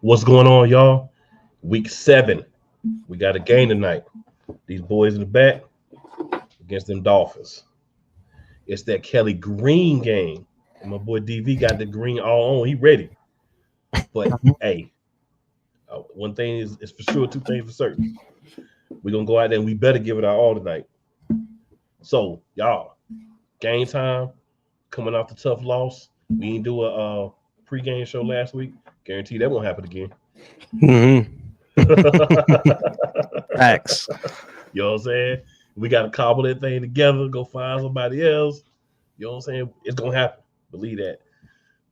What's going on, y'all? Week 7. We got a game tonight. These boys in the back against them Dolphins. It's that Kelly Green game. And my boy DV got the green all on. He ready. But hey, one thing is for sure, two things for certain. We're gonna go out there and we better give it our all tonight. So, y'all, game time, coming off the tough loss. We didn't do a pregame show last week. Guarantee that won't happen again. Mm-hmm. Facts. You know what I'm saying? We got to cobble that thing together, go find somebody else. You know what I'm saying? It's going to happen. Believe that.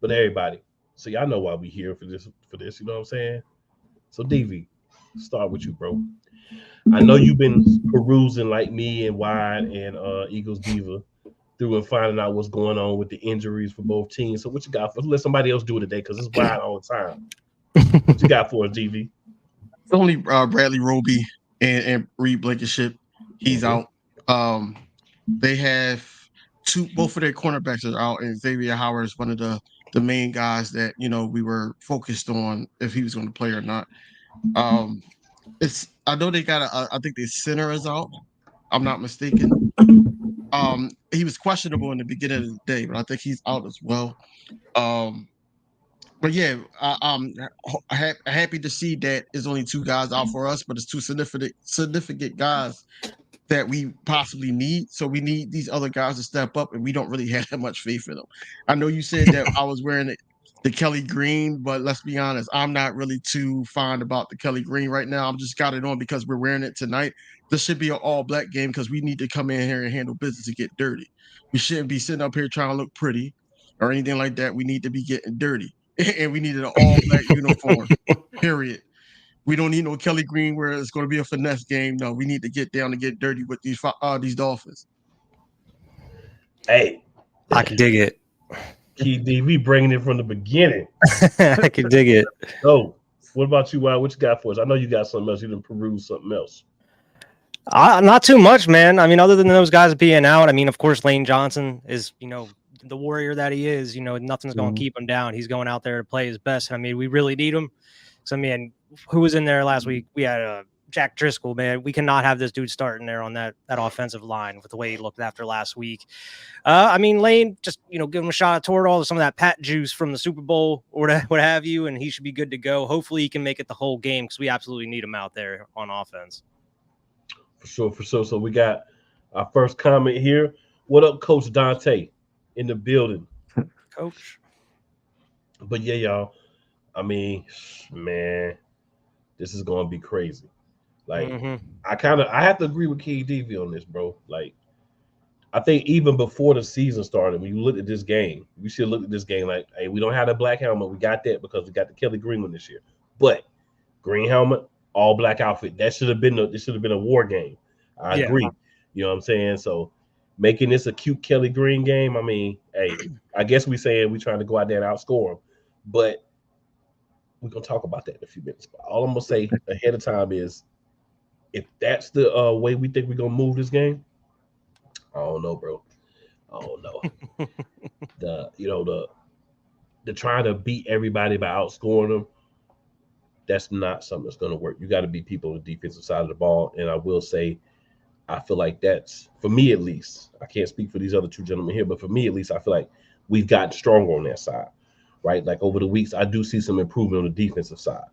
But everybody, so y'all know why we here for this, you know what I'm saying? So DV, start with you, bro. I know you've been perusing like me and Wide and Eagles Diva through and finding out what's going on with the injuries for both teams. So what you got for? Let somebody else do it today because it's Wide all the time. What you got for us, DV? It's only Bradley Roby and Reed Blankenship. He's out. They have both of their cornerbacks are out, and Xavier Howard is one of the main guys that we were focused on if he was going to play or not. I know they got I think the center is out. I'm not mistaken. He was questionable in the beginning of the day, but I think he's out as well. But yeah, I'm happy to see that it's only 2 guys out for us, but it's 2 significant guys that we possibly need. So we need these other guys to step up, and we don't really have that much faith in them. I know you said that I was wearing the Kelly Green, but let's be honest, I'm not really too fond about the Kelly Green right now. I'm just got it on because we're wearing it tonight. This should be an all-black game because we need to come in here and handle business and get dirty. We shouldn't be sitting up here trying to look pretty or anything like that. We need to be getting dirty. And we needed an all-black uniform, period. We don't need no Kelly Green where it's going to be a finesse game. No, we need to get down and get dirty with these Dolphins. Hey. I can dig it. KD, bringing it from the beginning. I can dig it. So, what about you, Wild? What you got for us? I know you got something else. You didn't peruse something else. Not too much, man. I mean, other than those guys being out, I mean, of course, Lane Johnson is, the warrior that he is. Nothing's going to keep him down. He's going out there to play his best. I mean, we really need him. So, I mean, who was in there last week? We had Jack Driscoll, man. We cannot have this dude starting there on that offensive line with the way he looked after last week. I mean, Lane, just, give him a shot toward all some of that Pat juice from the Super Bowl or what have you, and he should be good to go. Hopefully he can make it the whole game because we absolutely need him out there on offense. For sure. So we got our first comment here. What up, Coach Dante in the building? Coach. But yeah, y'all. I mean, man, this is gonna be crazy. Like, I have to agree with KDV on this, bro. Like, I think even before the season started, when you look at this game, we should look at this game like, hey, we don't have the black helmet. We got that because we got the Kelly Green one this year. But green helmet, all black outfit. This should have been a war game. I agree. You know what I'm saying? So making this a cute Kelly Green game, I mean, hey, I guess we saying we trying to go out there and outscore them. But we're gonna talk about that in a few minutes. But all I'm gonna say ahead of time is if that's the way we think we're gonna move this game, I don't know, bro. I don't know. the trying to beat everybody by outscoring them, that's not something that's gonna work. You got to beat people on the defensive side of the ball. And I will say, I feel like that's, for me at least, I can't speak for these other 2 gentlemen here, but for me at least, I feel like we've gotten stronger on that side, right? Like over the weeks, I do see some improvement on the defensive side.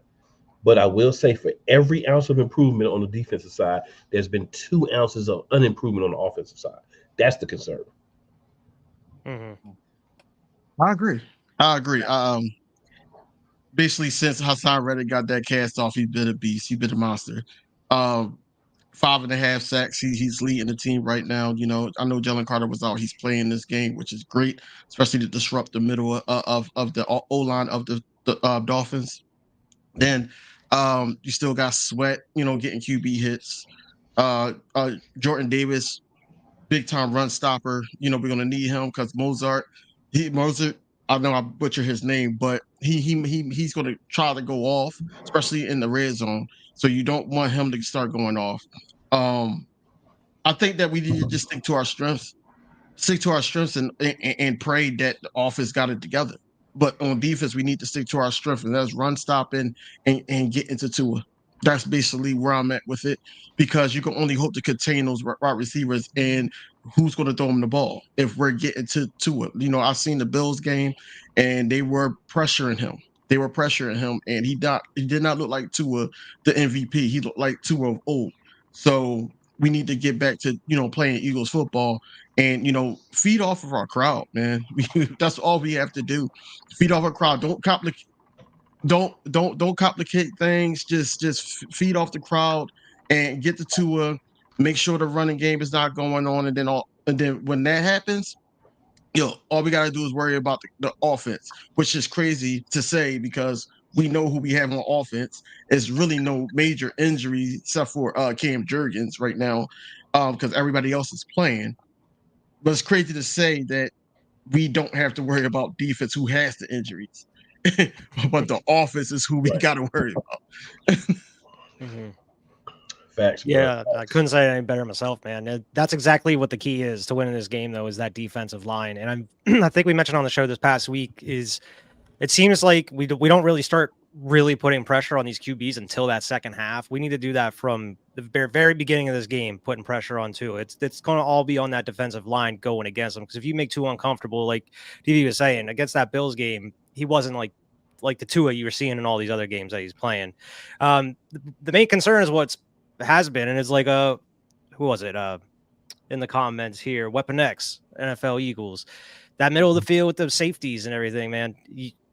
But I will say for every ounce of improvement on the defensive side, there's been 2 ounces of unimprovement on the offensive side. That's the concern. I agree. Basically, since Hassan Reddick got that cast off, he's been a beast. He's been a monster. 5.5 sacks. He's leading the team right now. I know Jalen Carter was out. He's playing this game, which is great, especially to disrupt the middle of the O-line of the Dolphins. Then you still got Sweat, getting QB hits. Jordan Davis, big time run stopper. We're gonna need him because Mostert. I know I butchered his name, but he's gonna try to go off, especially in the red zone. So you don't want him to start going off. I think that we need to just stick to our strengths. stick to our strengths and pray that the offense got it together. But on defense, we need to stick to our strength, and that's run stopping and get into Tua. That's basically where I'm at with it, because you can only hope to contain those wide receivers, and who's going to throw them the ball if we're getting to Tua. I've seen the Bills game, and they were pressuring him. They were pressuring him, and he did not look like Tua, the MVP. He looked like Tua of old. So we need to get back to playing Eagles football and feed off of our crowd, man. That's all we have to do. Feed off our crowd. Don't complicate. Don't complicate things. Just feed off the crowd and get the Tua. Make sure the running game is not going on, and then when that happens, all we gotta do is worry about the offense, which is crazy to say because we know who we have on offense. There's really no major injuries except for Cam Jurgens right now, because everybody else is playing. But it's crazy to say that we don't have to worry about defense, who has the injuries, but the offense is who we got to worry about. Facts. Yeah, bro. I couldn't say it any better myself, man. That's exactly what the key is to winning this game, though, is that defensive line. And I think we mentioned on the show this past week is it seems like we don't really start really putting pressure on these QBs until that second half. We need to do that from the very beginning of this game, putting pressure on Tua. It's going to all be on that defensive line going against them, because if you make Tua uncomfortable, like DV was saying, against that Bills game, he wasn't like the Tua you were seeing in all these other games that he's playing. The main concern is what's has been, and it's like who was it in the comments here, Weapon X, NFL Eagles, that middle of the field with the safeties and everything, man.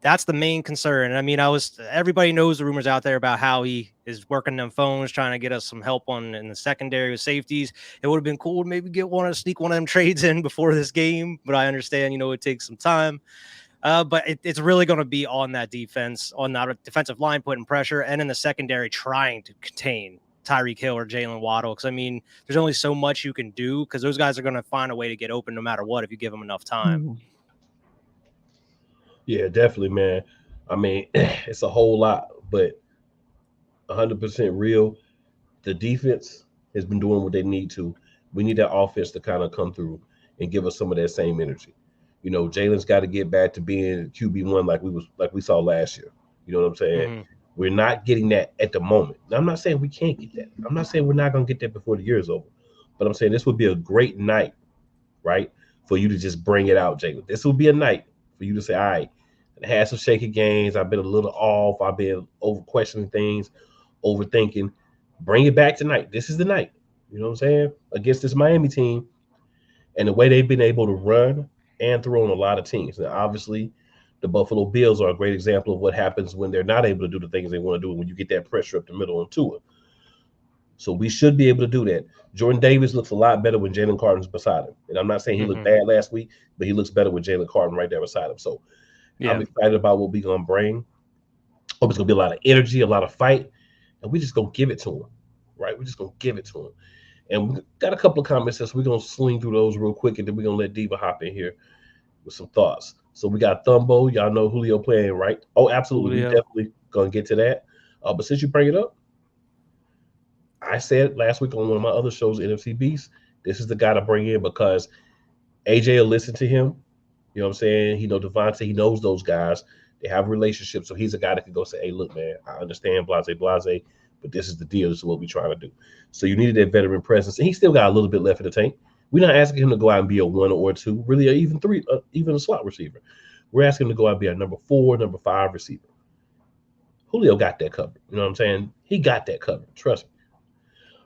That's the main concern. I mean, everybody knows the rumors out there about how he is working them phones, trying to get us some help in the secondary with safeties. It would have been cool to maybe sneak one of them trades in before this game, but I understand, it takes some time. But it's really going to be on that defense, on that defensive line, putting pressure, and in the secondary trying to contain Tyreek Hill or Jalen Waddle. Because, I mean, there's only so much you can do, because those guys are going to find a way to get open no matter what if you give them enough time. Yeah, definitely, man. I mean, it's a whole lot, but 100% real. The defense has been doing what they need to. We need that offense to kind of come through and give us some of that same energy. Jalen's got to get back to being QB1 like we saw last year. You know what I'm saying? Mm-hmm. We're not getting that at the moment. Now, I'm not saying we can't get that. I'm not saying we're not going to get that before the year is over. But I'm saying this would be a great night, right, for you to just bring it out, Jalen. This will be a night for you to say, all right, I had some shaky games. I've been a little off. I've been over questioning things, overthinking. Bring it back tonight. This is the night. You know what I'm saying? Against this Miami team, and the way they've been able to run and throw on a lot of teams. Now, obviously, the Buffalo Bills are a great example of what happens when they're not able to do the things they want to do when you get that pressure up the middle on Tua. So we should be able to do that. Jordan Davis looks a lot better when Jalen Carter's beside him. And I'm not saying he looked bad last week, but he looks better with Jalen Carter right there beside him. So I'm excited about what we're going to bring. Hope it's going to be a lot of energy, a lot of fight, and we're just going to give it to him, right? We're just going to give it to him. And we got a couple of comments, so we're going to swing through those real quick, and then we're going to let Diva hop in here with some thoughts. So we got Thumbo. Y'all know Julio playing, right? Oh, absolutely. We're definitely going to get to that. But since you bring it up, I said last week on one of my other shows, NFC Beast, this is the guy to bring in because AJ will listen to him. You know what I'm saying? He knows Devontae. He knows those guys. They have relationships. So he's a guy that can go say, hey, look, man, I understand, blase, but this is the deal. This is what we're trying to do. So you needed that veteran presence. And he still got a little bit left in the tank. We're not asking him to go out and be a 1 or 2, really, or even 3, even a slot receiver. We're asking him to go out and be a number 4, number 5 receiver. Julio got that covered. You know what I'm saying? He got that covered. Trust me.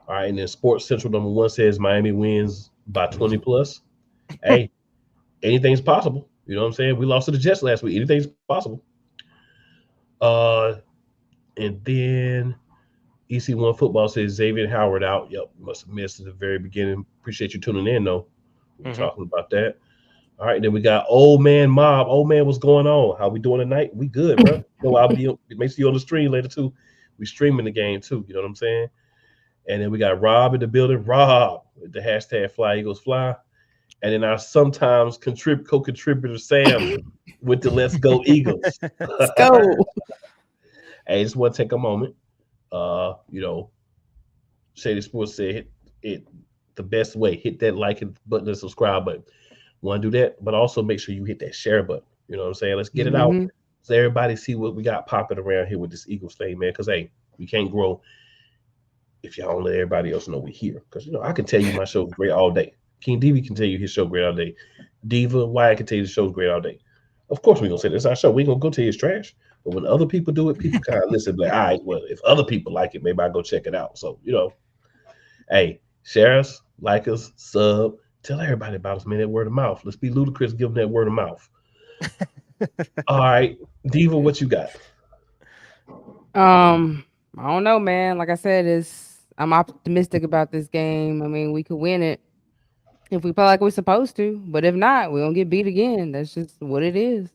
All right, and then Sports Central number 1 says Miami wins by 20 plus. Hey, anything's possible. You know what I'm saying? We lost to the Jets last week. Anything's possible. And then EC1 Football says Xavier Howard out. Yep, must have missed at the very beginning. Appreciate you tuning in, though. We're talking about that. All right, then we got Old Man Mob. Old Man, what's going on? How we doing tonight? We good, bro. I'll be make sure you on the stream later, too. We streaming the game, too. You know what I'm saying? And then we got Rob in the building. Rob with the hashtag Fly Eagles Fly. And then our sometimes co-contributor Sam with the Let's Go Eagles. Let's go. Hey, just want to take a moment. Shady Sports said hit the best way. Hit that like button and subscribe button. want to do that, but also make sure you hit that share button. You know what I'm saying? Let's get it out Mm-hmm. so everybody see what we got popping around here with this Eagles thing, man. Because hey, we can't grow if y'all don't let everybody else know we're here. Because I can tell you my show's great all day. King DV can tell you his show great all day. Diva Wyatt can tell you the show's great all day. Of course we're gonna say this is our show. We ain't gonna go tell you it's trash. But when other people do it, people kind of listen. Like, all right, well, if other people like it, maybe I go check it out. So hey, share us, like us, sub, tell everybody about us, man. That word of mouth. Let's be ludicrous, give them that word of mouth. All right, Diva, what you got? I don't know, man. Like I said, I'm optimistic about this game. I mean, we could win it if we play like we're supposed to, but if not, we're gonna get beat again. That's just what it is.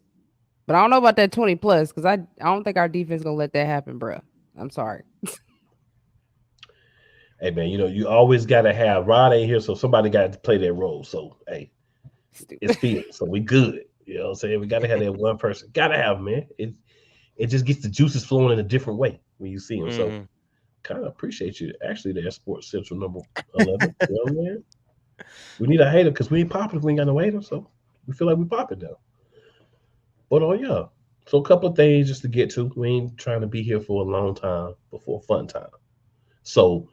But I don't know about that 20 plus because I don't think our defense gonna let that happen, bro. I'm sorry. Hey man, you always gotta have Rod ain't here, so somebody got to play that role. So hey, it's Field, so we good. You know what I'm saying? We gotta have that one person. Gotta have him, man. It just gets the juices flowing in a different way when you see him. So kind of appreciate you actually there, Sports Central number 11. You know what I mean? We need a hater because we ain't popping if we ain't got no hater, so we feel like we popping now. But yeah. So a couple of things just to get to. We ain't trying to be here for a long time, but for a fun time. So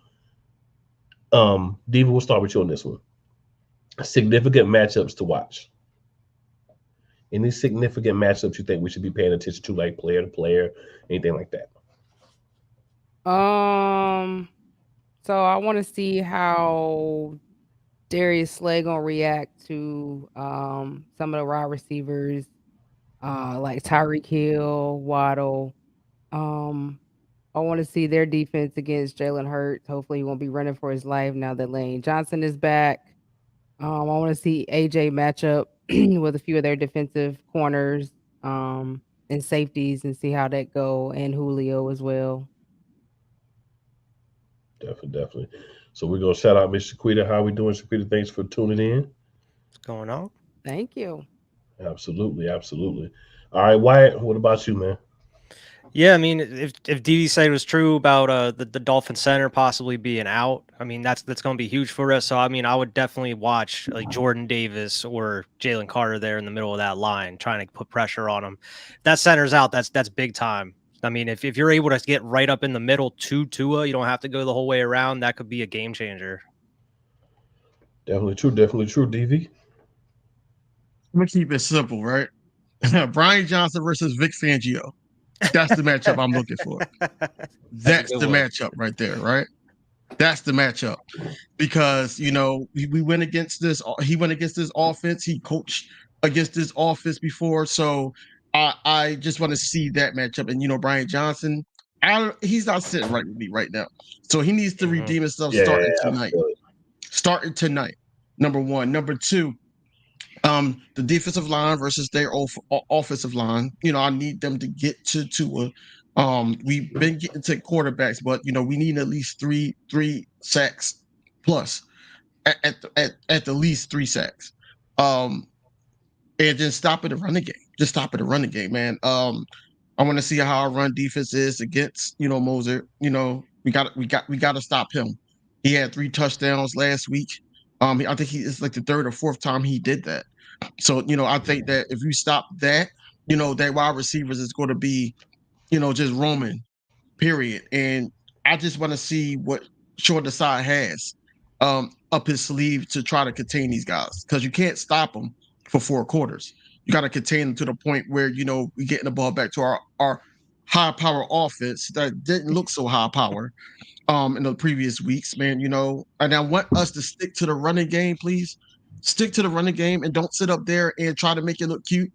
Diva, we'll start with you on this one. Significant matchups to watch. Any significant matchups you think we should be paying attention to, like player to player, anything like that? So I want to see how Darius Slay gonna react to some of the wide receivers, like Tyreek Hill, Waddle. I want to see their defense against Jalen Hurts. Hopefully, he won't be running for his life now that Lane Johnson is back. I want to see AJ match up with a few of their defensive corners and safeties and see how that go, and Julio as well. Definitely. So we're gonna shout out Miss Shaquita. How we doing, Shaquita? Thanks for tuning in. What's going on? Thank you. Absolutely. All right, Wyatt. What about you, man? Yeah, I mean, if DD said it was true about the Dolphin center possibly being out, I mean that's going to be huge for us. So I mean, I would definitely watch like Jordan Davis or Jalen Carter there in the middle of that line, trying to put pressure on them. If that center's out, that's big time. I mean, if you're able to get right up in the middle to Tua, you don't have to go the whole way around. That could be a game changer. Definitely true, DV. I'm gonna keep it simple, right? Brian Johnson versus Vic Fangio. That's the matchup I'm looking for. That's the matchup right there, right? That's the matchup. Because, we went against this. He went against this offense. He coached against this offense before. So I just want to see that matchup. And, Brian Johnson, he's not sitting right with me right now. So he needs to redeem himself starting tonight. Starting tonight, number one. Number two, the defensive line versus their offensive line. I need them to get to Tua. We've been getting to quarterbacks, but we need at least three sacks plus at the least 3 sacks. And then stop at the running game. Just stop at the running game, man. I want to see how our run defense is against Mostert. We got to stop him. He had 3 touchdowns last week. I think it's like the 3rd or 4th time he did that. So, I think that if you stop that, that wide receivers is going to be, just roaming, period. And I just want to see what Sean Desai has up his sleeve to try to contain these guys, because you can't stop them for 4 quarters. You got to contain them to the point where, we're getting the ball back to our high power offense that didn't look so high power in the previous weeks, man. And I want us to stick to the running game, please. Stick to the running game and don't sit up there and try to make it look cute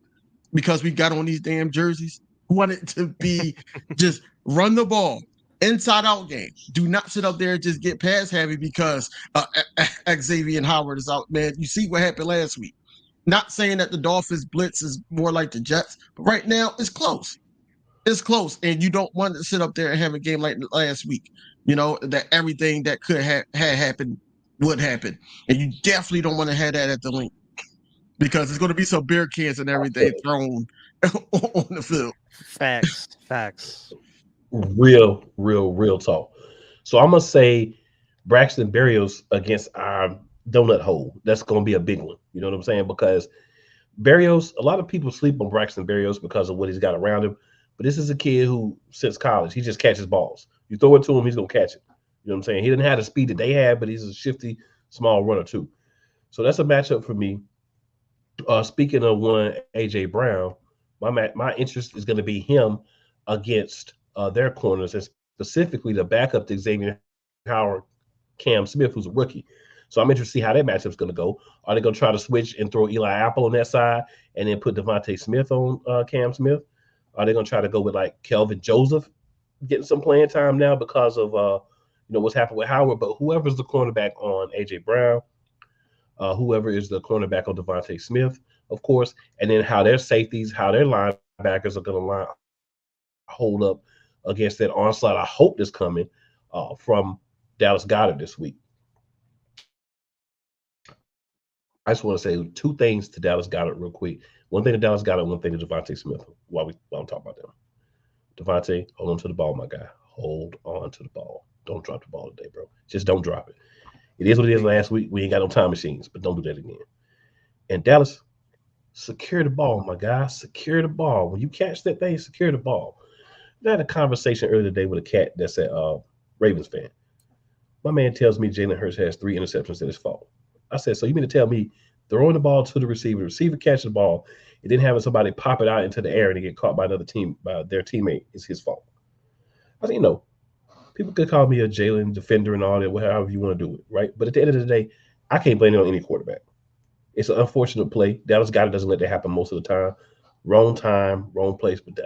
because we got on these damn jerseys. We want it to be just run the ball, inside out game. Do not sit up there and just get pass heavy because Xavier Howard is out, man. You see what happened last week. Not saying that the Dolphins blitz is more like the Jets, but right now it's close. It's close, and you don't want to sit up there and have a game like last week. That everything that could have happened would happen, and you definitely don't want to have that at the link because there's going to be some beer cans and everything thrown on the field. Facts. Real talk. So I'm gonna say Braxton Berrios against our donut hole. That's going to be a big one. You know what I'm saying? Because Berrios, a lot of people sleep on Braxton Berrios because of what he's got around him. But this is a kid who, since college, he just catches balls. You throw it to him, he's going to catch it. You know what I'm saying? He didn't have the speed that they have, but he's a shifty, small runner too. So that's a matchup for me. Speaking of one, AJ Brown, my interest is going to be him against their corners, and specifically the backup to Xavier Howard, Cam Smith, who's a rookie. So I'm interested to see how that matchup's going to go. Are they going to try to switch and throw Eli Apple on that side and then put Devontae Smith on Cam Smith? Are they going to try to go with like Kelvin Joseph getting some playing time now because of what's happened with Howard? But whoever's the cornerback on AJ Brown, whoever is the cornerback on Devontae Smith, of course, and then how their safeties, how their linebackers are going to hold up against that onslaught. I hope that's coming from Dallas Goedert this week. I just want to say two things to Dallas Goedert real quick. One thing to Dallas Goedert, one thing to Devontae Smith while I'm talking about them. Devontae, hold on to the ball, my guy. Hold on to the ball. Don't drop the ball today, bro. Just don't drop it. It is what it is last week. We ain't got no time machines, but don't do that again. And Dallas, secure the ball, my guy. Secure the ball. When you catch that thing, secure the ball. I had a conversation earlier today with a cat that's a Ravens fan. My man tells me Jalen Hurts has 3 interceptions at his fault. I said, so you mean to tell me throwing the ball to the receiver catching the ball, and then having somebody pop it out into the air and get caught by another team, by their teammate, is his fault? I said, people could call me a Jalen defender and all that, however you want to do it, right? But at the end of the day, I can't blame it on any quarterback. It's an unfortunate play. Dallas Goedert doesn't let that happen most of the time. Wrong time, wrong place. But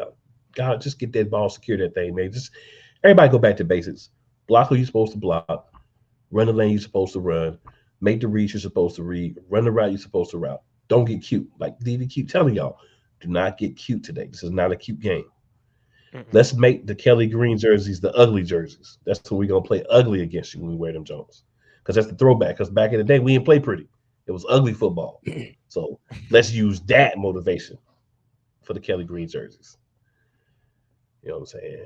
God, just get that ball, secure that thing, man. Just everybody go back to basics. Block who you're supposed to block. Run the lane you're supposed to run. Make the reads you're supposed to read. Run the route you're supposed to route. Don't get cute. Like DV keep telling y'all, do not get cute today. This is not a cute game. Let's make the Kelly Green jerseys the ugly jerseys. That's what we're going to play ugly against you when we wear them Jones. Because that's the throwback. Because back in the day, we didn't play pretty. It was ugly football. So let's use that motivation for the Kelly Green jerseys. You know what I'm saying?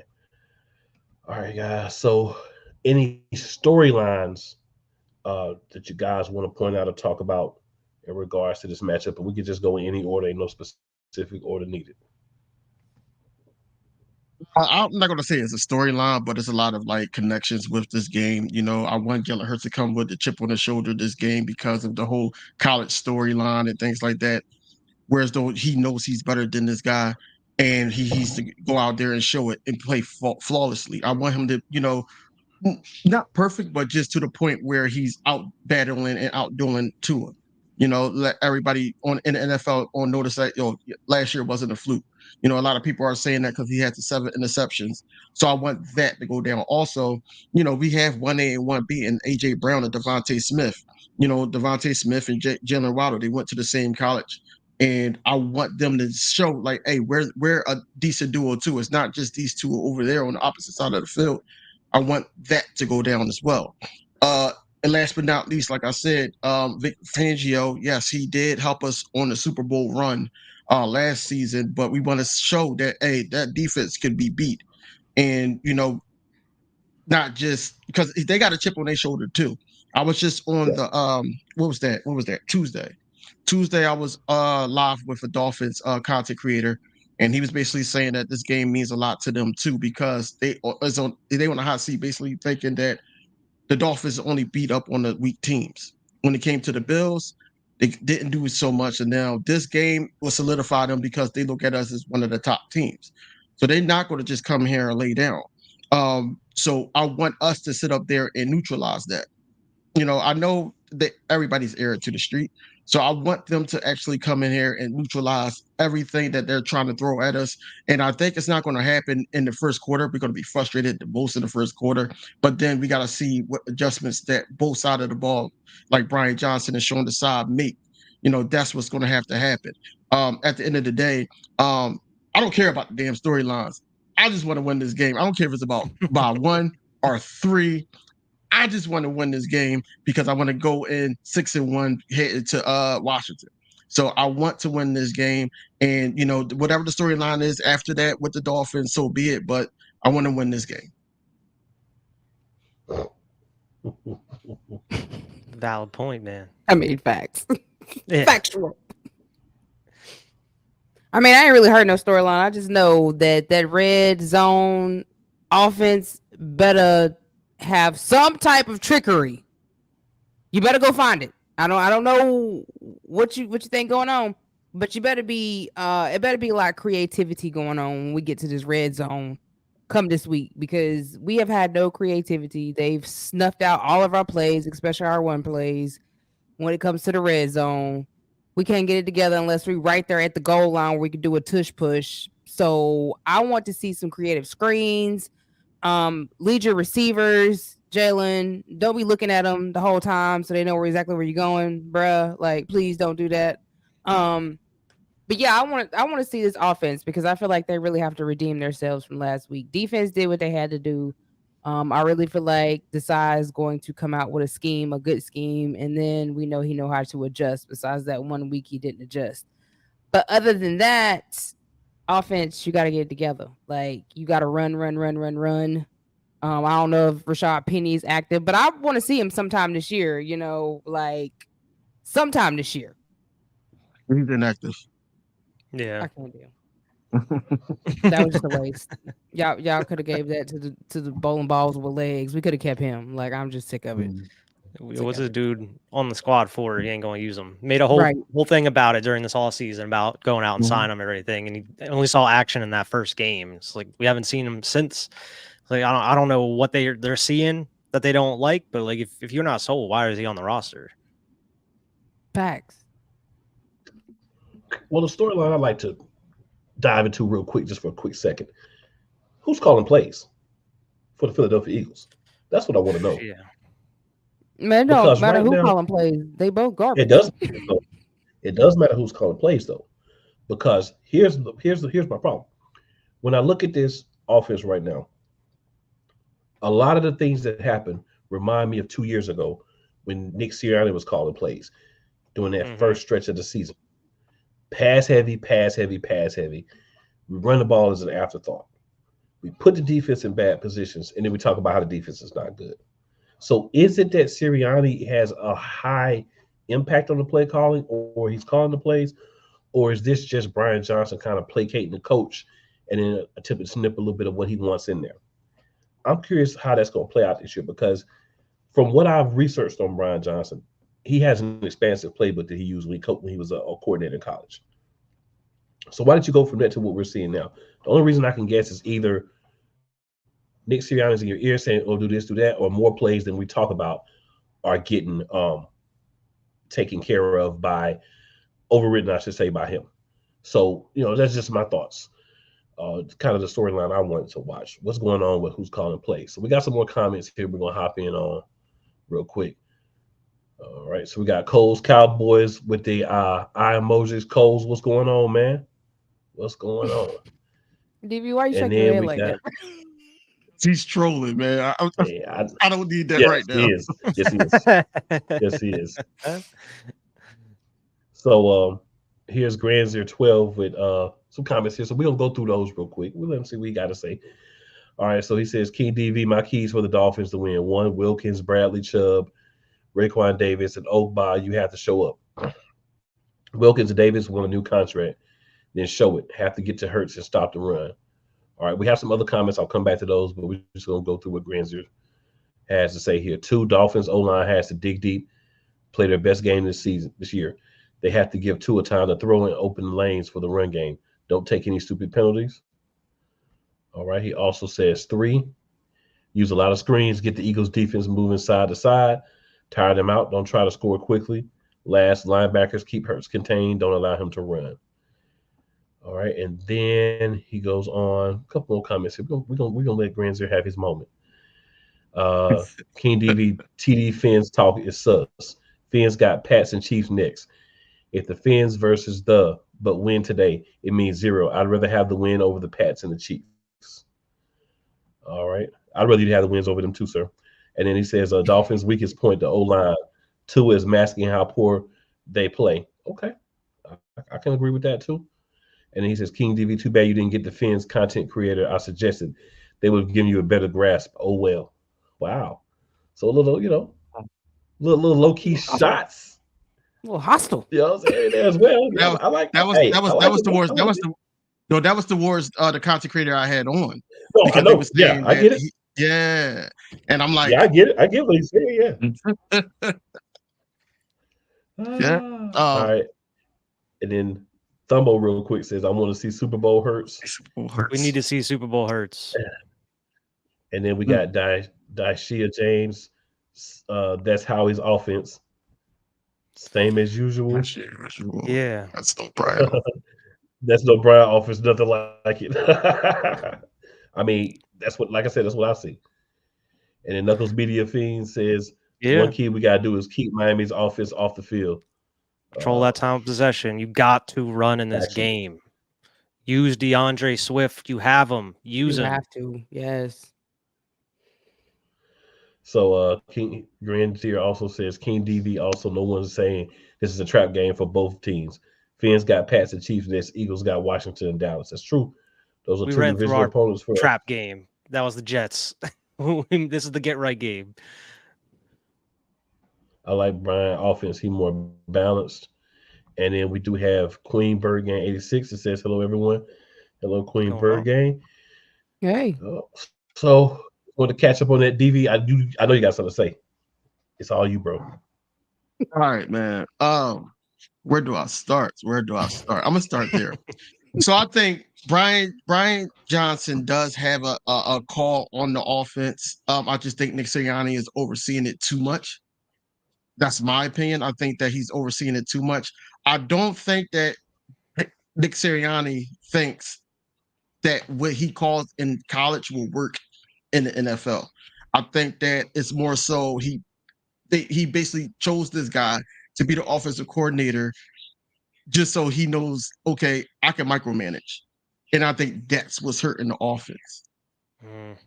All right, guys. So any storylines that you guys want to point out or talk about in regards to this matchup? And we could just go in any order, ain't no specific order needed. I'm not going to say it's a storyline, but it's a lot of like connections with this game. I want Jalen Hurts to come with the chip on his shoulder this game because of the whole college storyline and things like that. Whereas though he knows he's better than this guy, and he needs to go out there and show it and play flawlessly. I want him to, not perfect, but just to the point where he's out battling and outdoing Tua. Let everybody in the NFL on notice that last year wasn't a fluke. A lot of people are saying that because he had the 7 interceptions. So I want that to go down. Also, we have 1A and 1B and AJ Brown and Devontae Smith. Devontae Smith and Jalen Waddle, they went to the same college. And I want them to show like, hey, we're a decent duo too. It's not just these two over there on the opposite side of the field. I want that to go down as well. And last but not least, like I said, Vic Fangio, yes, he did help us on the Super Bowl run last season, but we want to show that, hey, that defense can be beat. And, not just because they got a chip on their shoulder too. I was just on the what was that? Tuesday I was live with a Dolphins content creator, and he was basically saying that this game means a lot to them too because they on the hot seat, basically thinking that the Dolphins only beat up on the weak teams. When it came to the Bills, they didn't do so much, and now this game will solidify them because they look at us as one of the top teams. So they're not going to just come here and lay down. So I want us to sit up there and neutralize that. I know that everybody's heir to the street. So I want them to actually come in here and neutralize everything that they're trying to throw at us. And I think it's not going to happen in the first quarter. We're going to be frustrated the most in the first quarter. But then we got to see what adjustments that both sides of the ball, like Brian Johnson and Sean Desai, make. That's what's going to have to happen. At the end of the day, I don't care about the damn storylines. I just want to win this game. I don't care if it's about by 1 or 3. I just want to win this game because I want to go in 6-1 headed to Washington. So I want to win this game, and whatever the storyline is after that with the Dolphins, so be it. But I want to win this game. Valid point, man. I mean, facts. Yeah. Factual. I mean, I ain't really heard no storyline. I just know that red zone offense better have some type of trickery. You better go find it. I don't know what you think going on, but you better be it better be a lot of creativity going on when we get to this red zone come this week, because we have had no creativity. They've snuffed out all of our plays, especially our one plays when it comes to the red zone. We can't get it together unless we right there at the goal line where we can do a tush push. So I want to see some creative screens. Lead your receivers, Jalen. Don't be looking at them the whole time so they know exactly where you're going, bruh. Like, please don't do that. But yeah, I want to see this offense, because I feel like they really have to redeem themselves from last week. Defense did what they had to do. I really feel like Desai is going to come out with a good scheme, and then we know he know how to adjust. Besides that 1 week he didn't adjust, but other than that, offense, you got to get it together. Like, you got to run. I don't know if Rashad Penny is active, but I want to see him sometime this year. Sometime this year. He's inactive. Yeah, I can't do. That was just a waste. Y'all could have gave that to the bowling balls with legs. We could have kept him. Like, I'm just sick of it. What's this dude on the squad for? He ain't going to use him. Made a whole thing about it during this all season about going out and sign him and everything, and he only saw action in that first game. It's like we haven't seen him since. Like, I don't know what they're seeing that they don't like, but like if you're not sold, why is he on the roster? Facts. Well, the storyline I'd like to dive into real quick, just for a quick second. Who's calling plays for the Philadelphia Eagles? That's what I want to know. Yeah. Man, it don't matter who calling plays. They both garbage. It does matter who's calling plays, though, because here's my problem. When I look at this offense right now, a lot of the things that happened remind me of 2 years ago when Nick Sirianni was calling plays during that first stretch of the season. Pass heavy. We run the ball as an afterthought. We put the defense in bad positions, and then we talk about how the defense is not good. So is it that Sirianni has a high impact on the play calling, or he's calling the plays, or is this just Brian Johnson kind of placating the coach and then attempting to snip a little bit of what he wants in there? I'm curious how that's going to play out this year, because from what I've researched on Brian Johnson, he has an expansive playbook that he used when he was a coordinator in college. So why don't you go from that to what we're seeing now? The only reason I can guess is either Nick Sirianni's in your ear saying, "Oh, do this, do that," or more plays than we talk about are getting taken care of by overridden, I should say, by him. So that's just my thoughts. Kind of the storyline I wanted to watch. What's going on with who's calling plays? So we got some more comments here. We're gonna hop in on real quick. All right, so we got Cole's Cowboys with the eye emojis. Cole's, what's going on, man? What's going on? DB, why you shaking your head like that? He's trolling, man. I don't need that right now. He is. Yes, he is. Yes, he is. So here's Granzier 12 with some comments here. So we're gonna go through those real quick. We'll let him see what he got to say. All right, so he says, King DV, my keys for the Dolphins to win: 1, Wilkins, Bradley Chubb, Raekwon Davis, and Ogba. You have to show up. Wilkins and Davis want a new contract, then show it. Have to get to Hurts and stop the run. All right, we have some other comments. I'll come back to those, but we're just going to go through what Granzier has to say here. 2, Dolphins O-line has to dig deep, play their best game this year. They have to give Tua time to throw in open lanes for the run game. Don't take any stupid penalties. All right, he also says 3, use a lot of screens, get the Eagles defense moving side to side, tire them out, don't try to score quickly. Last, linebackers keep Hurts contained, don't allow him to run. All right, and then he goes on. A couple more comments here. We're gonna let Granzier have his moment. King DV TD Fins talk is sus. Fins got Pats and Chiefs next. If the Fins versus but win today, it means 0. I'd rather have the win over the Pats and the Chiefs. All right, I'd rather you have the wins over them too, sir. And then he says, Dolphins' weakest point, the O-line. 2 is masking how poor they play. Okay, I can agree with that too. And then he says, King DV, too bad you didn't get the Fins content creator I suggested. They would have given you a better grasp. Oh, well. Wow. So a little little low key shots. A little hostile. You know what I'm saying? There as well. I like that was towards the content creator I had on. No, I know. Yeah, I get it. Yeah, and I'm like, yeah, I get it. I get what he's saying. Yeah. Yeah. All right. And then Thumbo real quick says, I want to see Super Bowl Hurts. We need to see Super Bowl Hurts. And then we got Daishia James. That's Howie's offense. Same as usual. Yeah. That's no Brian. That's no Brian offense, nothing like it. I mean, that's what, like I said, that's what I see. And then Knuckles Media Fiend says, one key we got to do is keep Miami's offense off the field. Control that time of possession. You got to run in this game. Use DeAndre Swift. You have him. Use him. You have to. Yes. So King Grandier also says, King DV also, no one's saying this is a trap game for both teams. Fins got Pats and Chiefs. This Eagles got Washington and Dallas. That's true. Those are two divisional opponents for trap game. That was the Jets. This is the get right game. I like Brian offense. He's more balanced. And then we do have Queen Bird Gang 86. It says, hello, everyone. Hello, Queen Bird Gang. Hey. So, want to catch up on that, DV? I know you got something to say. It's all you, bro. All right, man. Where do I start? I'm gonna start there. So I think Brian Johnson does have a call on the offense. I just think Nick Sirianni is overseeing it too much. That's my opinion. I think that he's overseeing it too much. I don't think that Nick Sirianni thinks that what he calls in college will work in the NFL. I think that it's more so he basically chose this guy to be the offensive coordinator just so he knows, okay, I can micromanage. And I think that's what's hurting the offense.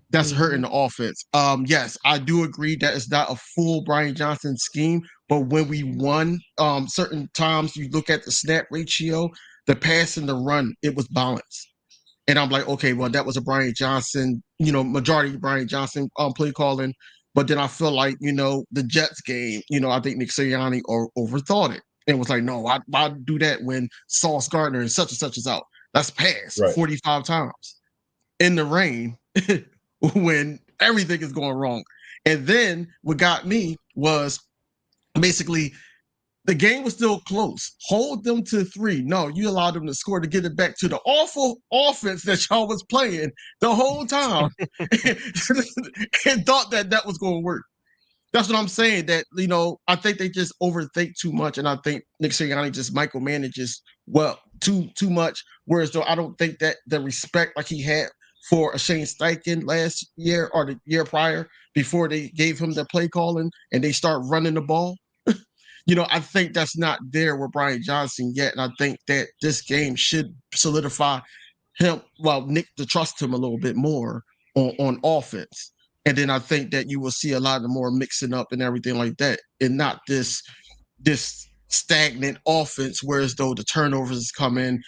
That's hurting the offense. Yes, I do agree that it's not a full Brian Johnson scheme, but when we won, certain times you look at the snap ratio, the pass and the run, it was balanced. And I'm like, okay, well, that was a Brian Johnson, majority Brian Johnson play calling. But then I feel like, the Jets game, I think Nick Sirianni overthought it. And was like, no, why do that when Sauce Gardner and such is out? That's pass 45 times in the rain when everything is going wrong. And then what got me was basically the game was still close. Hold them to 3. No, you allowed them to score to get it back to the awful offense that y'all was playing the whole time and thought that was going to work. That's what I'm saying, that, I think they just overthink too much, and I think Nick Sirianni just micromanages too much, whereas though I don't think that the respect like he had for a Shane Steichen last year or the year prior before they gave him the play calling and they start running the ball. I think that's not there with Brian Johnson yet, and I think that this game should solidify him, Nick, to trust him a little bit more on offense. And then I think that you will see a lot of more mixing up and everything like that, and not this stagnant offense, whereas though the turnovers is coming,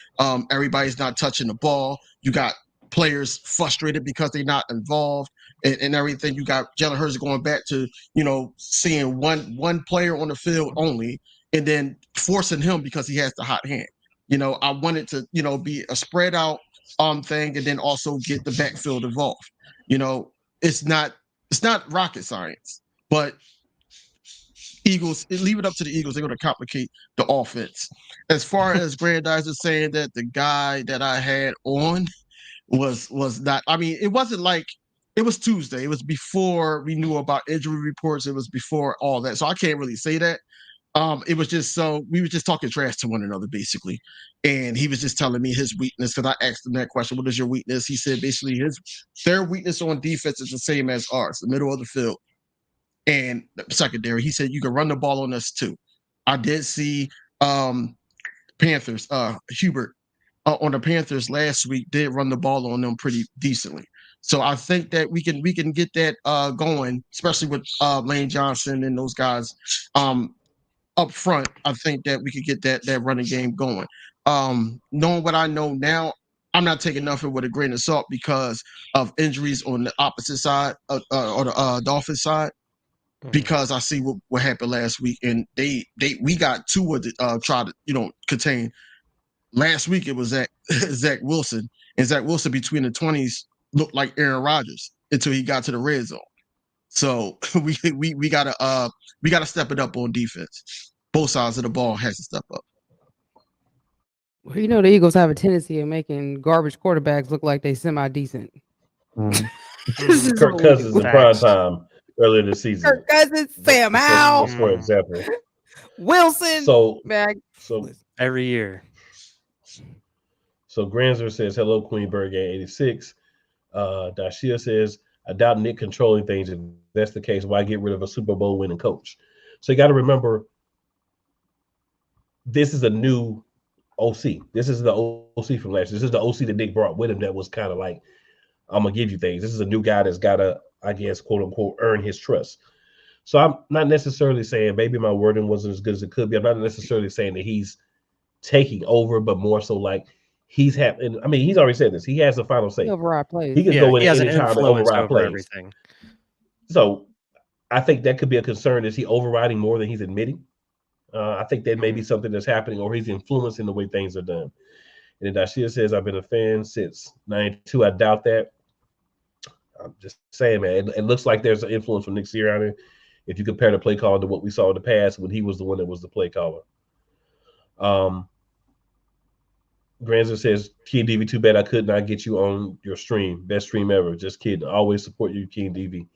everybody's not touching the ball. You got players frustrated because they're not involved and everything. You got Jalen Hurts going back to, seeing one player on the field only and then forcing him because he has the hot hand. I want it to, be a spread out thing and then also get the backfield involved. It's not rocket science, but Eagles, leave it up to the Eagles. They're going to complicate the offense. As far as Grandizer saying that the guy that I had on was not, I mean, it wasn't like, it was Tuesday. It was before we knew about injury reports. It was before all that. So I can't really say that. It was just we were just talking trash to one another, basically. And he was just telling me his weakness, because I asked him that question, what is your weakness? He said basically their weakness on defense is the same as ours, the middle of the field and the secondary. He said you can run the ball on us too. I did see Panthers, Hubert on the Panthers last week did run the ball on them pretty decently. So I think that we can get that going, especially with Lane Johnson and those guys up front. I think that we could get that running game going. Knowing what I know now, I'm not taking nothing with a grain of salt because of injuries on the opposite side or the Dolphins side. because I see what happened last week, and we got Tua to try to contain. Last week it was Zach Wilson, and Zach Wilson between the 20s looked like Aaron Rodgers until he got to the red zone. So we gotta step it up on defense. Both sides of the ball has to step up. Well, the Eagles have a tendency of making garbage quarterbacks look like they semi-decent. Kirk Cousins in prime time earlier this season. Kirk Cousins, Sam Howell, for example. Wilson. So every year. So Granzer says, hello, Queen Bird Gang 86. Dashia says, I doubt Nick controlling things. If that's the case, why get rid of a Super Bowl winning coach? So you got to remember, this is a new OC. This is the OC from last year. This is the OC that Nick brought with him that was kind of like, I'm going to give you things. This is a new guy that's got to, I guess, quote unquote, earn his trust. So I'm not necessarily saying, maybe my wording wasn't as good as it could be. I'm not necessarily saying that he's taking over, but more so like he's already said this. He has the final say. Override plays. He can go in any time and override plays. Everything. So I think that could be a concern. Is he overriding more than he's admitting? I think that may be something that's happening, or he's influencing the way things are done. And then Dashia says, I've been a fan since 92. I doubt that. I'm just saying, man, it looks like there's an influence from Nick Sirianni if you compare the play call to what we saw in the past when he was the one that was the play caller. Granzer says, King DV, too bad I could not get you on your stream. Best stream ever. Just kidding. Always support you, King DV.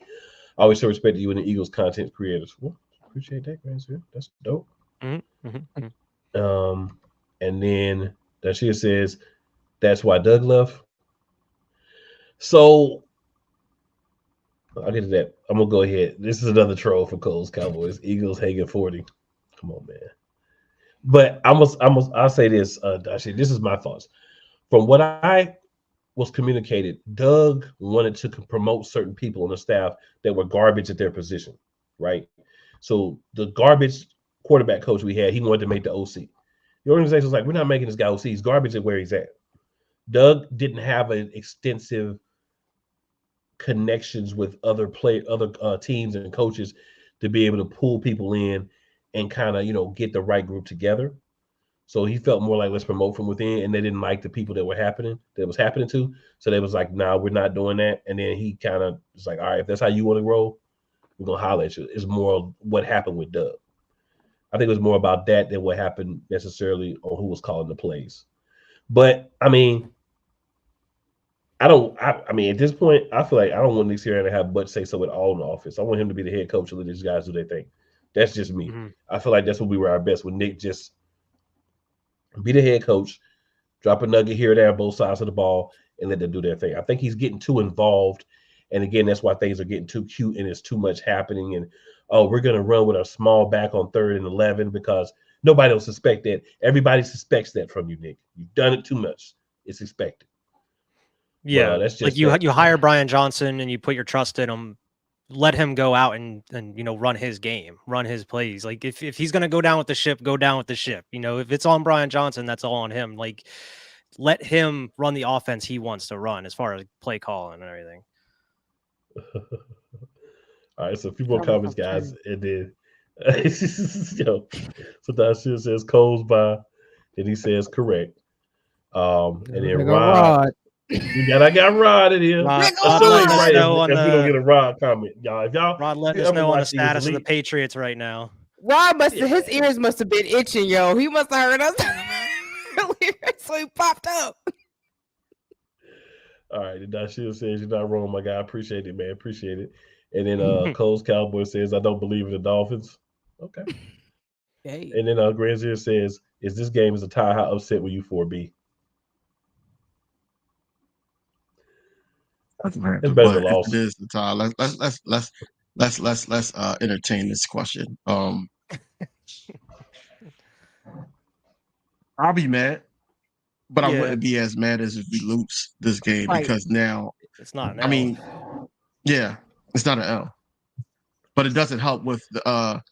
Always show respect to you and the Eagles content creators. Well, appreciate that, Granzer. That's dope. Mm-hmm. And then Dashia says, that's why Doug left. So I'll get to that. I'm gonna go ahead. This is another troll for Coles Cowboys. Eagles hanging 40. Come on, man. But I'll say this, Dashia. This is my thoughts. From what I was communicated, Doug wanted to promote certain people on the staff that were garbage at their position, right? So the garbage quarterback coach we had, he wanted to make the OC. The organization was like, we're not making this guy OC. He's garbage at where he's at. Doug didn't have an extensive connections with other teams and coaches to be able to pull people in and kind of, get the right group together. So he felt more like, let's promote from within, and they didn't like the people that was happening to. So they was like, nah, we're not doing that. And then he kind of was like, all right, if that's how you want to roll, we're going to holler at you. It's more what happened with Doug. I think it was more about that than what happened necessarily on who was calling the plays. But I mean, at this point, I feel like I don't want Nick Sirianni to have much say so at all in the office. I want him to be the head coach and let these guys do their thing. That's just me. Mm-hmm. I feel like that's when we were our best, when Nick just be the head coach, drop a nugget here or there on both sides of the ball, and let them do their thing. I think he's getting too involved. And again, that's why things are getting too cute and it's too much happening. And, we're going to run with a small back on 3rd and 11 because nobody will suspect that. Everybody suspects that from you, Nick. You've done it too much. It's expected. Yeah, that's just like you hire Brian Johnson and you put your trust in him. Let him go out and run his game, run his plays. Like if he's going to go down with the ship, go down with the ship. If it's on Brian Johnson, that's all on him. Like let him run the offense he wants to run as far as play calling and everything. All right, so a few more comments, guys, and then so Dashia says Coles by, and he says correct. And then Rod. I got Rod in here. Rod let us know if we don't get a Rod comment, y'all. If y'all Rod let us know on the status of the Patriots right now. Rod his ears must have been itching, yo. He must have heard us. So he popped up. All right, Dashia says you're not wrong, my guy. I appreciate it, man. Appreciate it. And then Coles Cowboy says I don't believe in the Dolphins. Okay. Hey. And then Granzier says, "Is this game is a tie? How upset were you for B?" It's better than loss. It is the tie. Let's entertain this question. I'll be mad, but I wouldn't be as mad as if we lose this game because now it's not. I mean, yeah, it's not an L, but it doesn't help with the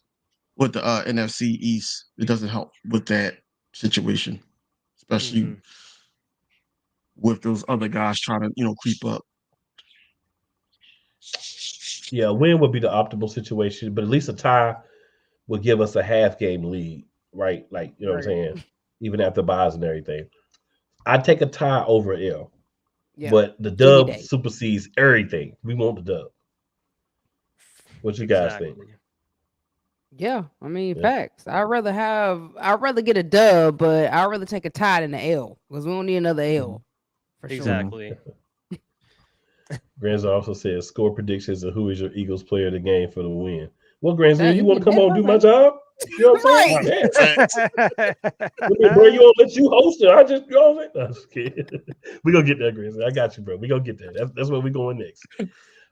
NFC East. It doesn't help with that situation, especially with those other guys trying to creep up. Yeah, a win would be the optimal situation, but at least a tie would give us a half game lead, right? Like, you know what I'm saying? Even after buys and everything. I'd take a tie over L, Yeah. but the Any dub day. supersedes everything. We want the dub. What you guys think? Yeah, I mean, Yeah. facts. I'd rather get a dub, but I'd rather take a tie than an L because we don't need another L for sure. Exactly. Granzer also says score predictions and who is your Eagles player of the game for the win. Well, Granzer, you You want to can come on and do my definitely- job? You know what I'm saying? Right. Yeah. Bro, you won't let you host it. I just, you know what I'm saying? No, I'm just kidding. We gonna get there, Granzer. I got you, bro. We gonna get there. That's where we going next.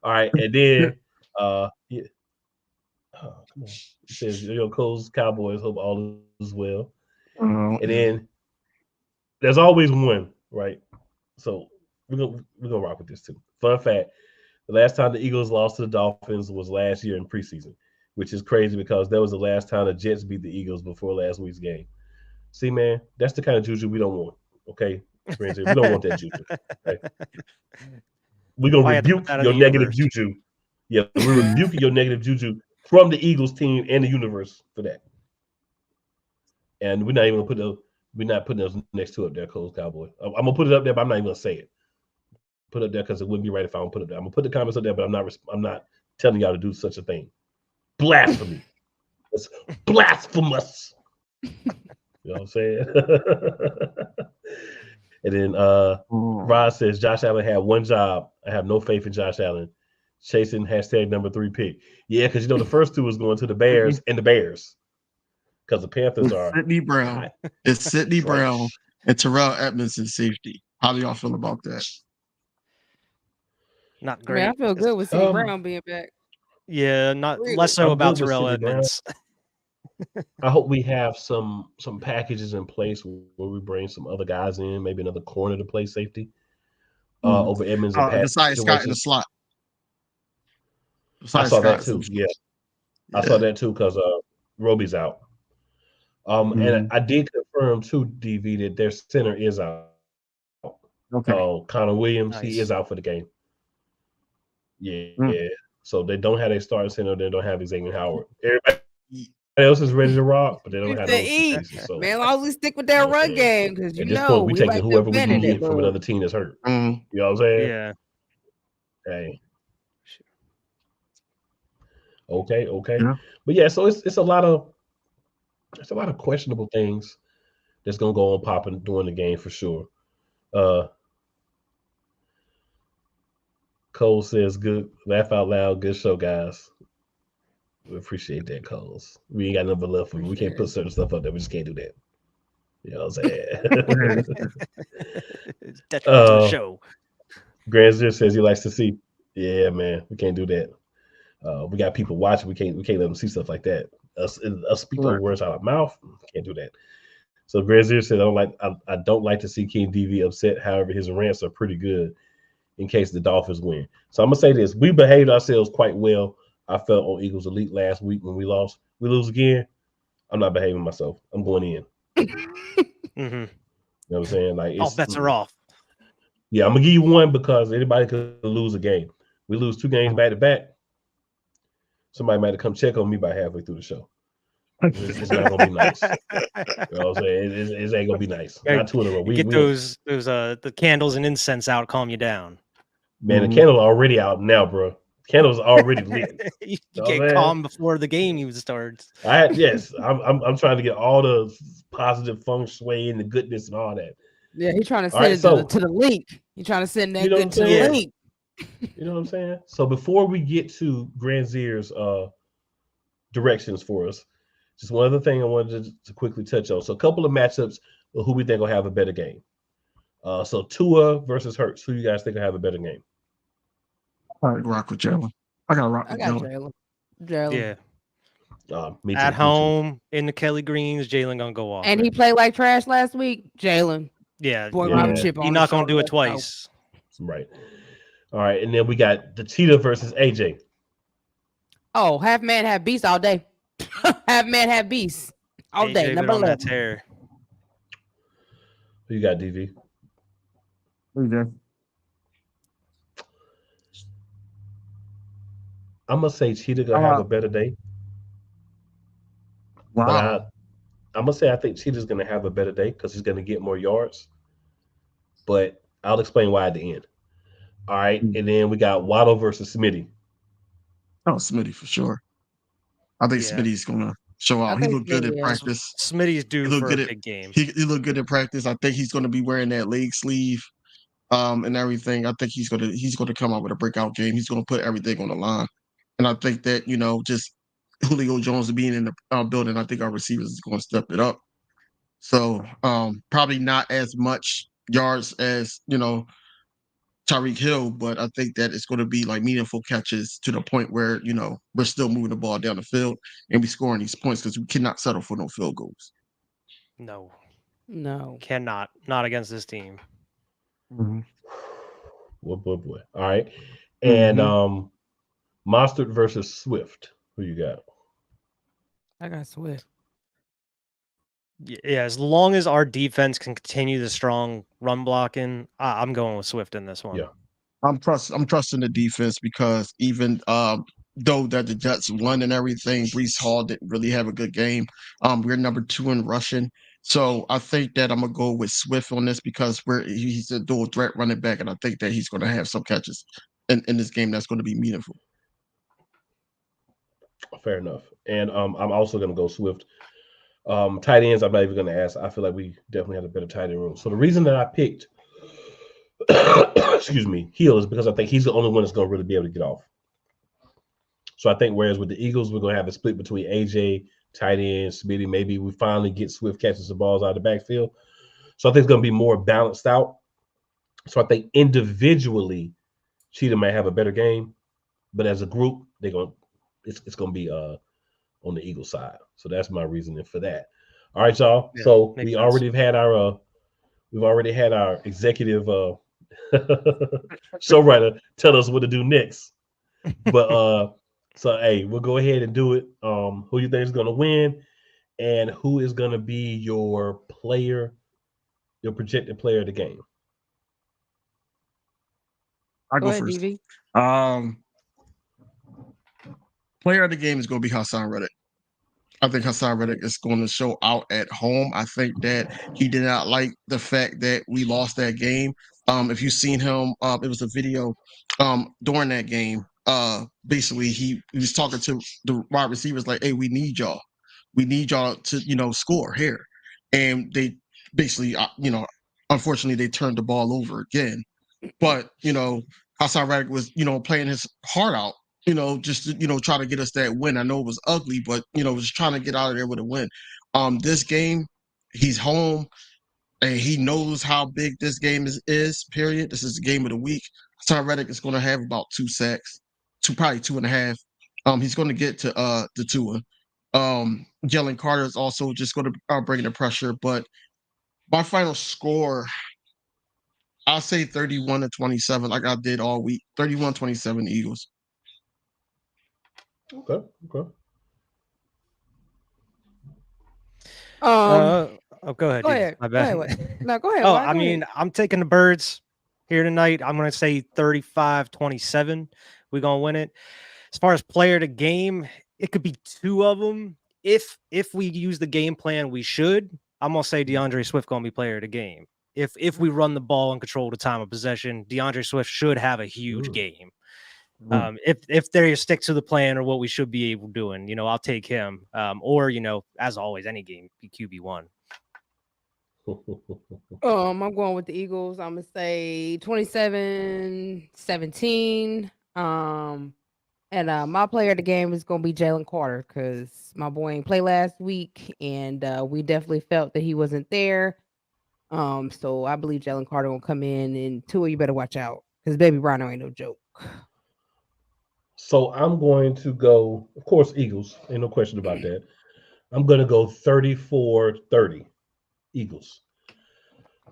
All right, and then yeah. Oh, come on. It says your Coles Cowboys hope all is well. And then there's always one, right? So we're gonna rock with this too. Fun fact: the last time the Eagles lost to the Dolphins was last year in preseason, which is crazy because that was the last time the Jets beat the Eagles before last week's game. See, man, that's the kind of juju we don't want. Okay, we don't want that juju. Okay? We're gonna rebuke your negative juju. Yeah, we're rebuking your negative juju from the Eagles team and the universe for that. And we're not even putting those next to up there, Coles Cowboy. I'm gonna put it up there, but I'm not even gonna say it. Put it up there because it wouldn't be right if I don't put it up there. I'm gonna put the comments up there, but I'm not telling y'all to do such a thing. Blasphemy. It's blasphemous. You know what I'm saying? And then Rod says Josh Allen had one job. I have no faith in Josh Allen. Chasing #3 pick. Yeah, because the first two was going to the Bears and the Bears. Because the Panthers are Sydney Brown. It's Sydney Brown and Terrell Edmonds in safety. How do y'all feel about that? Not great. I feel good with Sydney Brown being back. Yeah, less so about Terrell Edmonds. I hope we have some packages in place where we bring some other guys in, maybe another corner to play safety over Edmonds and Pat. Besides Scott in the slot. I saw that too. Yeah, I saw that too because Roby's out. And I did confirm too, DV, that their center is out. Okay. Connor Williams, he is out for the game. Yeah. So they don't have a starting center. They don't have Xavier Howard. Everybody else is ready to rock, but they don't have those pieces. So man, as long as we stick with that run game, because at this point we taking whoever we can get from another team that's hurt. You know what I'm saying? Yeah. Hey. Okay. Yeah. But yeah, so it's a lot of questionable things that's gonna go on popping during the game for sure. Cole says, "Good, laugh out loud, good show, guys." We appreciate that, Coles. We ain't got nothing left for. We can't put certain stuff up there. We just can't do that. You know what I'm saying? Detrimental to the show. Granzer says he likes to see. Yeah, man, we can't do that. We got people watching. We can't let them see stuff like that. Us speak those words out of our mouth. Can't do that. So Granzer says I don't like to see King DV upset. However, his rants are pretty good in case the Dolphins win. So I'm gonna say this: we behaved ourselves quite well. I felt on Eagles Elite last week when we lost. We lose again. I'm not behaving myself. I'm going in. You know what I'm saying? Like all bets are off. Yeah, I'm gonna give you one because anybody could lose a game. We lose 2 games back to back. Somebody might have come check on me by halfway through the show. It's not gonna be nice. You know what I'm saying? It ain't gonna be nice. Not 2 in a row. We get those the candles and incense out, calm you down. Man, the candles are already out now, bro. Candles already lit. You get calm before the game even starts. I'm trying to get all the positive feng shui and the goodness and all that. Yeah, he's trying to send it to the link. He's trying to send that good to the link. You know what I'm saying? So before we get to Granzier's directions for us, just one other thing I wanted to quickly touch on. So a couple of matchups of who we think will have a better game. So Tua versus Hurts. Who you guys think will have a better game? I rock with Jalen. I got rock with Jalen. Yeah. Me too, at home in the Kelly Greens, Jalen gonna go off. And he played like trash last week. Jalen. Yeah. He's not gonna do it twice. Right. All right. And then we got the Cheetah versus AJ. Oh, half man, half beast all day. Half man, half beast all day. Number 11. Who you got, DV? Who you got? I'm gonna say Cheetah gonna have a better day, but Wow. I'm gonna say I think Cheetah's gonna have a better day because he's gonna get more yards. But I'll explain why at the end. All right, and then we got Waddle versus Smitty. Oh, Smitty for sure. I think Yeah. Smitty's gonna show I out. He think looked good in Smitty, yeah. practice. Smitty's He due looked for a good at big game. he looked good in practice. I think he's gonna be wearing that leg sleeve and everything. I think he's gonna come out with a breakout game. He's gonna put everything on the line. And I think that, just Julio Jones being in the building, I think our receivers is gonna step it up. So probably not as much yards as, Tyreek Hill, but I think that it's going to be like meaningful catches to the point where, we're still moving the ball down the field and we scoring these points because we cannot settle for no field goals. No. Cannot. Not against this team. Mm-hmm. Boy. All right. And Mostert versus Swift. Who you got? I got Swift. Yeah, as long as our defense can continue the strong run blocking, I'm going with Swift in this one. Yeah. I'm trusting the defense because even though that the Jets won and everything, Brees Hall didn't really have a good game. We're number 2 in rushing. So I think that I'm gonna go with Swift on this because he's a dual threat running back, and I think that he's gonna have some catches in this game that's gonna be meaningful. Fair enough. And I'm also gonna go Swift. Tight ends, I'm not even gonna ask. I feel like we definitely had a better tight end room. So the reason that I picked excuse me, Hill is because I think he's the only one that's gonna really be able to get off. So I think whereas with the Eagles, we're gonna have a split between AJ, tight end, Smitty. Maybe we finally get Swift catches the balls out of the backfield. So I think it's gonna be more balanced out. So I think individually, Cheetah may have a better game, but as a group, it's gonna be on the Eagle side. So that's my reasoning for that. All right, y'all. Yeah, so makes we sense. already had our we've already had our executive show writer tell us what to do next. But so hey, we'll go ahead and do it. Who you think is gonna win, and who is gonna be your projected player of the game? I Go go ahead, first. DV. Player of the game is going to be Hassan Reddick. I think Hassan Reddick is going to show out at home. I think that he did not like the fact that we lost that game. If you've seen him, it was a video during that game. Basically, he was talking to the wide receivers like, "Hey, we need y'all. We need y'all to score here." And they basically, unfortunately, they turned the ball over again. But Hassan Reddick was playing his heart out. Just to, try to get us that win. I know it was ugly, but was trying to get out of there with a win. This game, he's home, and he knows how big this game is. Period. This is the game of the week. Hassan Reddick is going to have about 2 sacks, probably 2.5. He's going to get to the Tua. Jalen Carter is also just going to bring the pressure. But my final score, I'll say 31-27, like I did all week. 31-27 Eagles. Okay. Go ahead. Go ahead. My bad. Go ahead. No, go ahead. Oh, Why? I Go mean, ahead. I'm taking the Birds here tonight. I'm going to say 35-27. We're going to win it. As far as player of the game, it could be 2 of them. If we use the game plan we should, I'm going to say DeAndre Swift going to be player of the game. If we run the ball and control the time of possession, DeAndre Swift should have a huge game. If they stick to the plan or what we should be able doing, I'll take him. Or, as always, any game, QB1. I'm going with the Eagles. I'm gonna say 27-17. And my player of the game is gonna be Jalen Carter because my boy ain't play last week, and we definitely felt that he wasn't there. So I believe Jalen Carter will come in, and Tua, you better watch out because Baby Rhino ain't no joke. So I'm going to go, of course, Eagles. Ain't no question about that. I'm going to go 34-30 Eagles.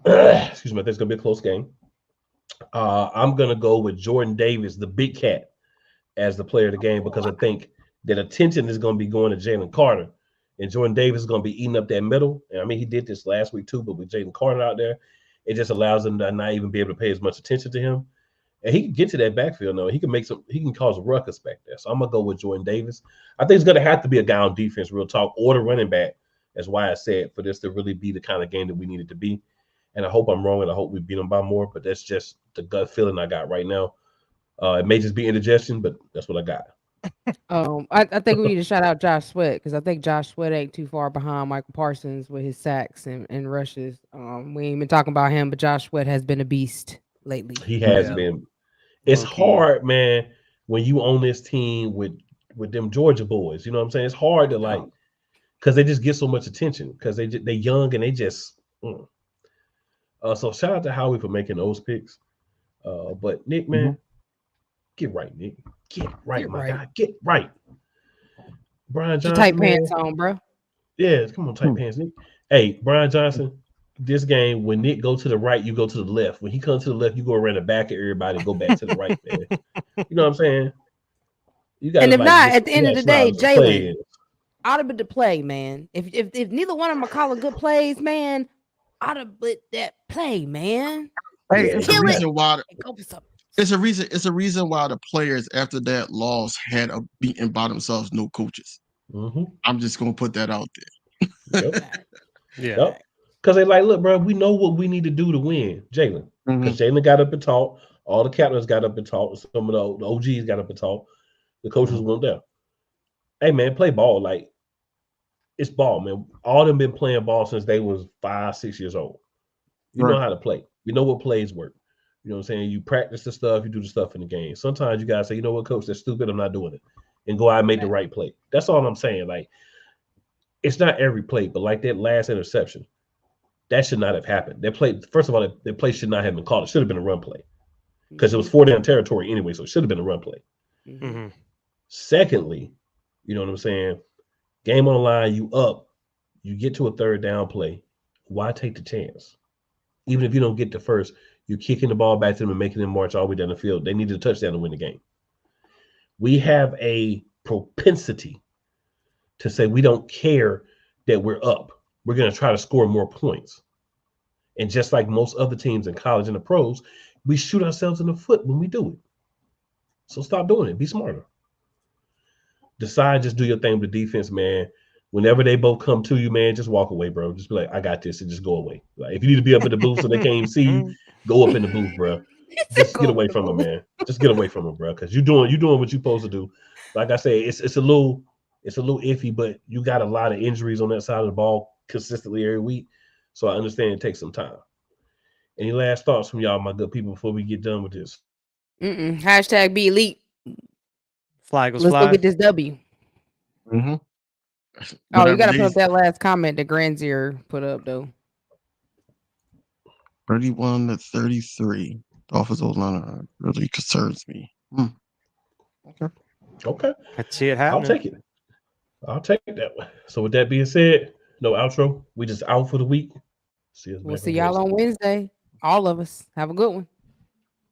Excuse me. I think it's going to be a close game. I'm going to go with Jordan Davis, the big cat, as the player of the game because I think that attention is going to be going to Jalen Carter. And Jordan Davis is going to be eating up that middle. And I mean, he did this last week too, but with Jalen Carter out there, it just allows them to not even be able to pay as much attention to him. And he can get to that backfield now. He can cause a ruckus back there. So I'm gonna go with Jordan Davis. I think it's gonna have to be a guy on defense, real talk, or the running back, as why I said, for this to really be the kind of game that we need it to be. And I hope I'm wrong, and I hope we beat them by more, but that's just the gut feeling I got right now. It may just be indigestion, but that's what I got. I think we need to shout out Josh Sweat, because I think Josh Sweat ain't too far behind Michael Parsons with his sacks and rushes. We ain't been talking about him, but Josh Sweat has been a beast lately. He has been. It's hard, man, when you own this team with them Georgia boys. You know what I'm saying? It's hard to because they just get so much attention because they young and they just. So shout out to Howie for making those picks. But Nick, man, get right, Nick. Get right, my guy. Get right. Brian Johnson. Tight pants on, bro. Yeah, come on, tight pants, Nick. Hey, Brian Johnson. This game, when Nick go to the right, you go to the left. When he comes to the left, you go around the back of everybody, go back to the right, man. You know what I'm saying? You got. And if not, at the end of the day, Jalen ought to be the play, man. If neither one of them are calling good plays, man, ought to put that play, man. Hey, it's a reason why. It's a reason why the players after that loss had a beating by themselves, no coaches. Mm-hmm. I'm just gonna put that out there. Yep. Yep. Because they like, look, bro, we know what we need to do to win, Jalen. Because Jalen got up and talked. All the captains got up and talked. Some of the OGs got up and talked. The coaches went down. Hey, man, play ball. Like, it's ball, man. All of them been playing ball since they was 5, 6 years old. You know how to play. You know what plays work. You know what I'm saying? You practice the stuff. You do the stuff in the game. Sometimes you got to say, you know what, coach, that's stupid. I'm not doing it. And go out and make the right play. That's all I'm saying. Like, it's not every play, but like that last interception, that should not have happened. That play, first of all, that play should not have been called. It should have been a run play because it was 4-down territory anyway, so it should have been a run play. Mm-hmm. Secondly, you know what I'm saying? Game on the line, you up, you get to a 3rd down play. Why take the chance? Even if you don't get the first, you're kicking the ball back to them and making them march all the way down the field. They needed a touchdown to win the game. We have a propensity to say we don't care that we're up. We're going to try to score more points. And just like most other teams in college and the pros, we shoot ourselves in the foot when we do it. So stop doing it. Be smarter. Decide, just do your thing with the defense, man. Whenever they both come to you, man, just walk away, bro. Just be like, I got this, and just go away. Like, if you need to be up in the booth so they can't even see you, go up in the booth, bro. Just get away from them, man. Just get away from them, bro. Because you're doing what you're supposed to do. Like I say, it's a little iffy, but you got a lot of injuries on that side of the ball consistently every week. So I understand it takes some time. Any last thoughts from y'all, my good people, before we get done with this? Hashtag be elite. Flag was Let's fly. go get this W. Mm-hmm. Oh, you got to put up that last comment that Granzier put up, though. 31-33. Dolphins O-line really concerns me. Okay. I see it happen. I'll take that one. So with that being said, no outro. We just out for the week. We'll see y'all on Wednesday. All of us. Have a good one.